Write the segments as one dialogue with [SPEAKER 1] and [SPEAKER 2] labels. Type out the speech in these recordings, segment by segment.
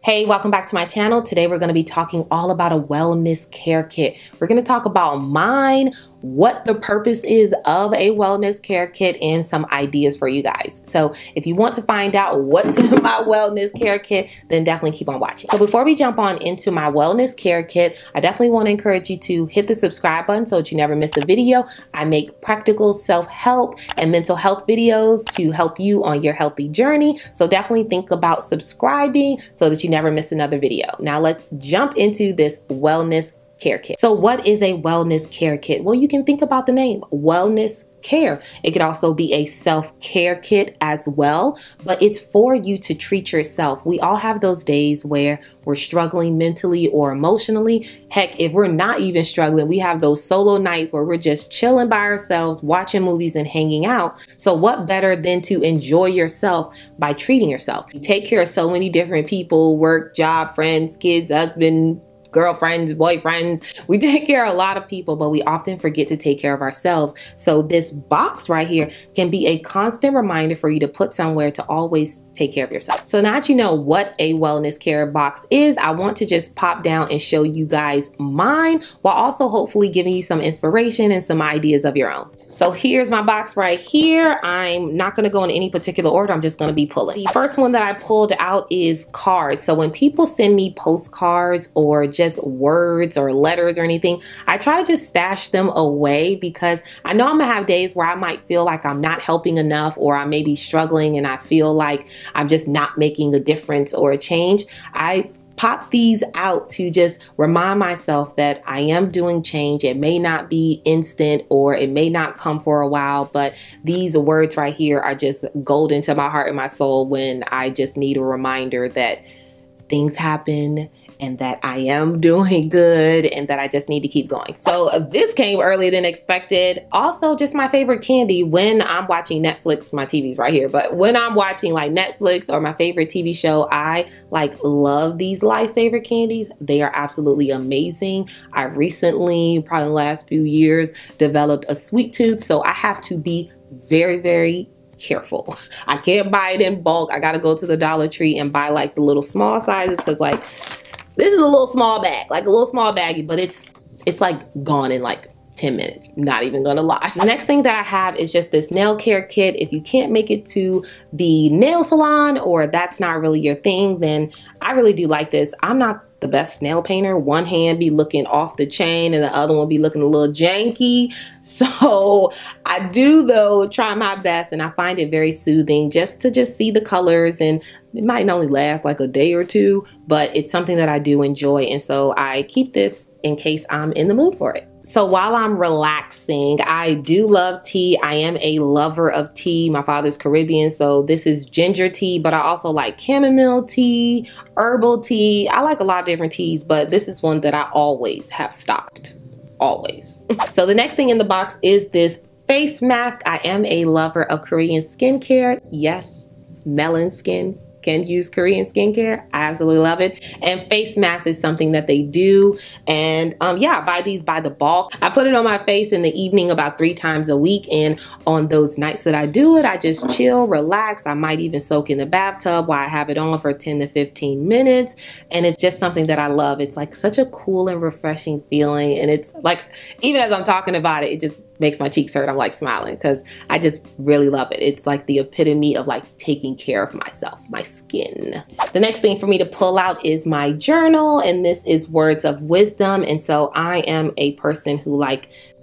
[SPEAKER 1] Hey, welcome back to my channel. Today we're going to be talking all about a wellness care kit. We're going to talk about mine, what the purpose is of a wellness care kit, and some ideas for you guys. So if you want to find out what's in my wellness care kit, then definitely keep on watching. So before we jump on into my wellness care kit, I definitely want to encourage you to hit the subscribe button so that you never miss a video. I make practical self-help and mental health videos to help you on your healthy journey. So definitely think about subscribing so that you never miss another video. Now let's jump into this wellness care kit. So what is a wellness care kit? Well, you can think about the name, wellness care. It could also be a self-care kit as well, but it's for you to treat yourself. We all have those days where we're struggling mentally or emotionally. Heck, if we're not even struggling, we have those solo nights where we're just chilling by ourselves, watching movies and hanging out. So what better than to enjoy yourself by treating yourself? You take care of so many different people, work, job, friends, kids, husband, girlfriends, boyfriends. We take care of a lot of people, but we often forget to take care of ourselves. So this box right here can be a constant reminder for you to put somewhere to always take care of yourself. So now that you know what a wellness care box is, I want to just pop down and show you guys mine while also hopefully giving you some inspiration and some ideas of your own. So here's my box right here. I'm not going to go in any particular order. I'm just going to be pulling. The first one that I pulled out is cards. So when people send me postcards or just words or letters or anything, I try to just stash them away because I know I'm gonna have days where I might feel like I'm not helping enough, or I may be struggling and I feel like I'm just not making a difference or a change. I pop these out to just remind myself that I am doing change. It may not be instant or it may not come for a while, but these words right here are just golden to my heart and my soul when I just need a reminder that things happen and that I am doing good and that I just need to keep going. So this came earlier than expected. Also, just my favorite candy when I'm watching Netflix. My TV's right here, but when I'm watching like Netflix or my favorite TV show, I love these Lifesaver candies. They are absolutely amazing. I recently, probably in the last few years, developed a sweet tooth, so I have to be very, very careful. I can't buy it in bulk. I gotta go to the Dollar Tree and buy like the little small sizes because this is a little small bag, like a little small baggie, but it's like gone in like 10 minutes. Not even gonna lie. The next thing that I have is just this nail care kit. If you can't make it to the nail salon or that's not really your thing, then I really do like this. I'm not the best nail painter. One hand be looking off the chain and the other one be looking a little janky. So I do though try my best, and I find it very soothing just to see the colors, and it might only last like a day or two, but it's something that I do enjoy. And so I keep this in case I'm in the mood for it. So while I'm relaxing, I do love tea. I am a lover of tea. My father's Caribbean, so this is ginger tea, but I also like chamomile tea, herbal tea. I like a lot of different teas, but this is one that I always have stocked. Always. So the next thing in the box is this face mask. I am a lover of Korean skincare. Yes, melon skin can use Korean skincare. I absolutely love it. And face mask is something that they do. And yeah, I buy these by the bulk. I put it on my face in the evening about 3 times a week. And on those nights that I do it, I just chill, relax. I might even soak in the bathtub while I have it on for 10 to 15 minutes. And it's just something that I love. It's like such a cool and refreshing feeling. And it's like, even as I'm talking about it, it just makes my cheeks hurt. I'm like smiling because I just really love it. It's like the epitome of like taking care of myself, my skin. The next thing for me to pull out is my journal, and this is words of wisdom. And so I am a person who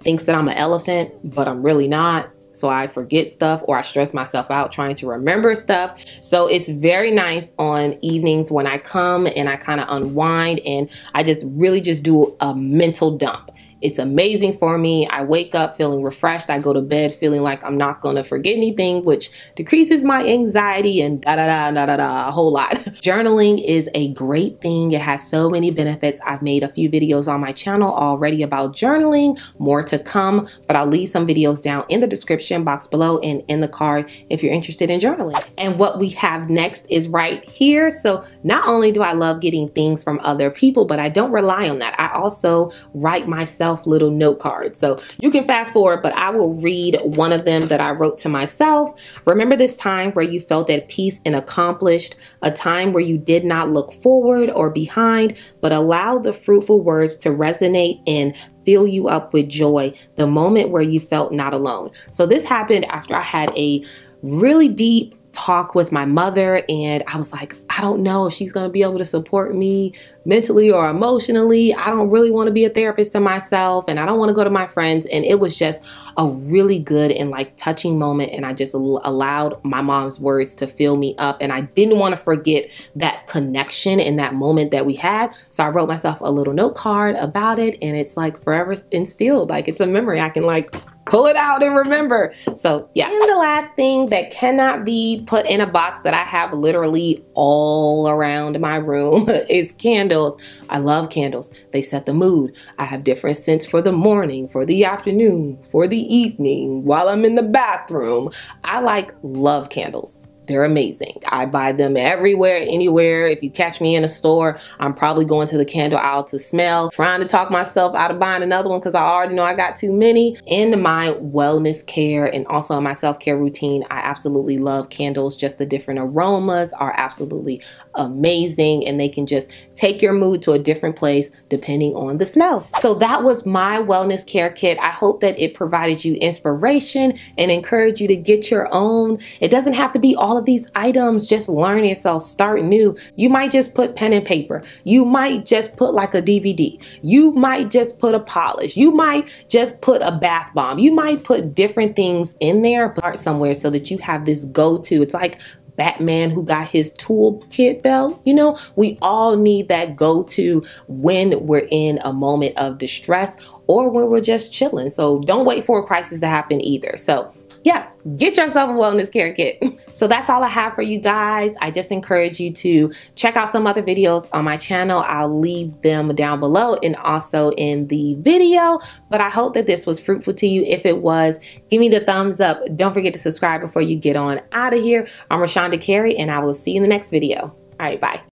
[SPEAKER 1] thinks that I'm an elephant, but I'm really not. So I forget stuff or I stress myself out trying to remember stuff. So it's very nice on evenings when I come and I kind of unwind and I just really just do a mental dump. It's amazing for me. I wake up feeling refreshed. I go to bed feeling like I'm not going to forget anything, which decreases my anxiety and a whole lot. Journaling is a great thing. It has so many benefits. I've made a few videos on my channel already about journaling, more to come, but I'll leave some videos down in the description box below and in the card if you're interested in journaling. And what we have next is right here. So not only do I love getting things from other people, but I don't rely on that. I also write myself myself little note cards. So you can fast forward, but I will read one of them that I wrote to myself. Remember this time where you felt at peace and accomplished, a time where you did not look forward or behind, but allowed the fruitful words to resonate and fill you up with joy, the moment where you felt not alone. So this happened after I had a really deep talk with my mother, and I was like, I don't know if she's going to be able to support me mentally or emotionally. I don't really want to be a therapist to myself, and I don't want to go to my friends. And it was just a really good and like touching moment, and I just allowed my mom's words to fill me up, and I didn't want to forget that connection in that moment that we had. So I wrote myself a little note card about it, and it's like forever instilled. Like, it's a memory I can like pull it out and remember. So yeah. And the last thing that cannot be put in a box that I have literally all around my room is candles. I love candles. They set the mood. I have different scents for the morning, for the afternoon, for the evening, while I'm in the bathroom. I love candles. They're amazing. I buy them everywhere, anywhere. If you catch me in a store, I'm probably going to the candle aisle to smell, trying to talk myself out of buying another one because I already know I got too many. In my wellness care and also in my self-care routine, I absolutely love candles. Just the different aromas are absolutely amazing, and they can just take your mood to a different place depending on the smell. So that was my wellness care kit. I hope that it provided you inspiration and encouraged you to get your own. It doesn't have to be all of these items. Just learn yourself, start new. You might just put pen and paper. You might just put like a DVD. You might just put a polish. You might just put a bath bomb. You might put different things in there, but somewhere so that you have this go-to. It's like Batman who got his toolkit belt. You know, we all need that go-to when we're in a moment of distress or when we're just chilling. So don't wait for a crisis to happen either. So yeah, get yourself a wellness care kit. So that's all I have for you guys. I just encourage you to check out some other videos on my channel. I'll leave them down below and also in the video. But I hope that this was fruitful to you. If it was, give me the thumbs up. Don't forget to subscribe before you get on out of here. I'm Rashonda Carey, and I will see you in the next video. All right, bye.